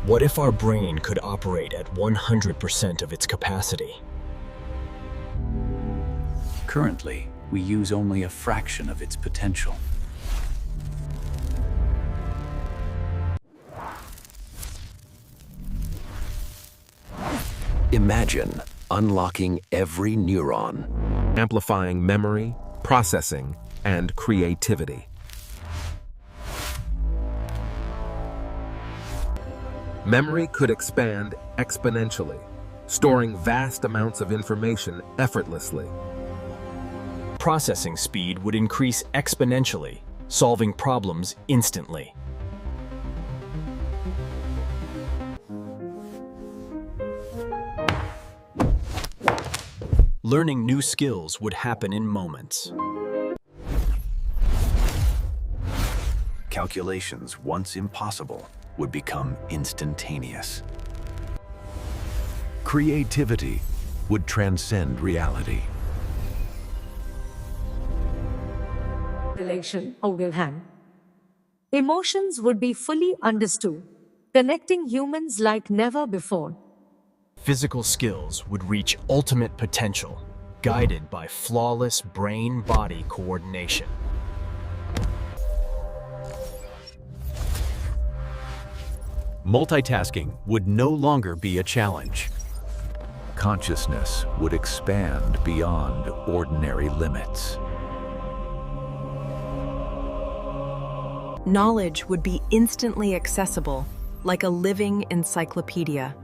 What if our brain could operate at 100% of its capacity? Currently, we use only a fraction of its potential. Imagine unlocking every neuron, amplifying memory, processing, and creativity. Memory could expand exponentially, storing vast amounts of information effortlessly. Processing speed would increase exponentially, solving problems instantly. Learning new skills would happen in moments. Calculations once impossible would become instantaneous. creativity would transcend reality. Relation, on the other hand, emotions would be fully understood, connecting humans like never before. Physical skills would reach ultimate potential, guided by flawless brain-body coordination. Multitasking would no longer be a challenge. Consciousness would expand beyond ordinary limits. Knowledge would be instantly accessible, like a living encyclopedia.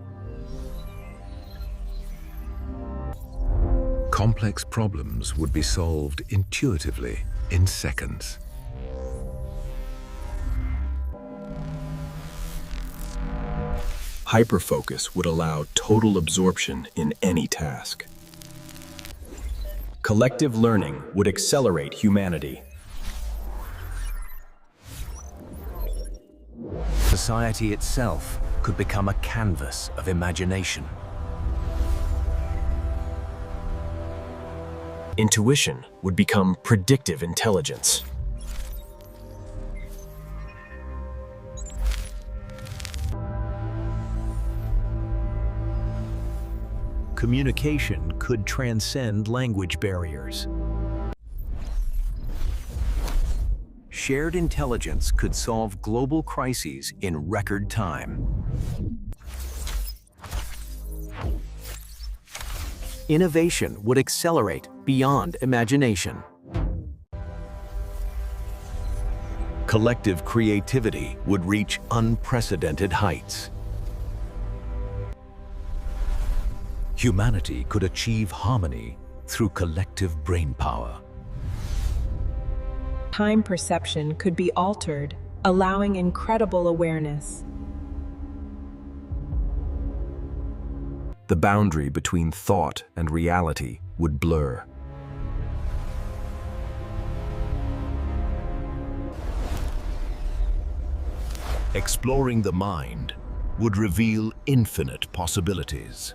Complex problems would be solved intuitively in seconds. Hyperfocus would allow total absorption in any task. Collective learning would accelerate humanity. Society itself could become a canvas of imagination. Intuition would become predictive intelligence. Communication could transcend language barriers. Shared intelligence could solve global crises in record time. Innovation would accelerate beyond imagination. Collective creativity would reach unprecedented heights. Humanity could achieve harmony through collective brainpower. Time perception could be altered, allowing incredible awareness. The boundary between thought and reality would blur. Exploring the mind would reveal infinite possibilities.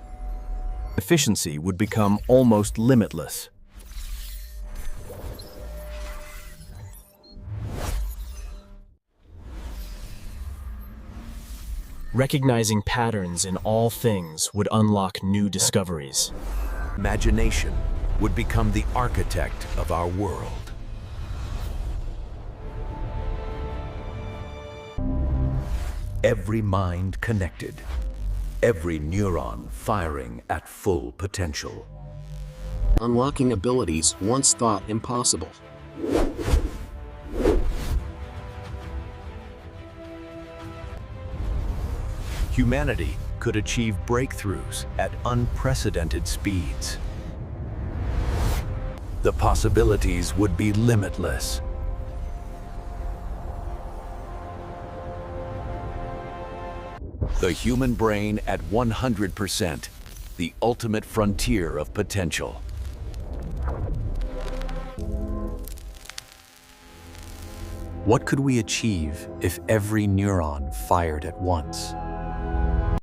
Efficiency would become almost limitless. Recognizing patterns in all things would unlock new discoveries. Imagination would become the architect of our world. Every mind connected, every neuron firing at full potential. Unlocking abilities once thought impossible. Humanity could achieve breakthroughs at unprecedented speeds. The possibilities would be limitless. The human brain at 100%, the ultimate frontier of potential. What could we achieve if every neuron fired at once?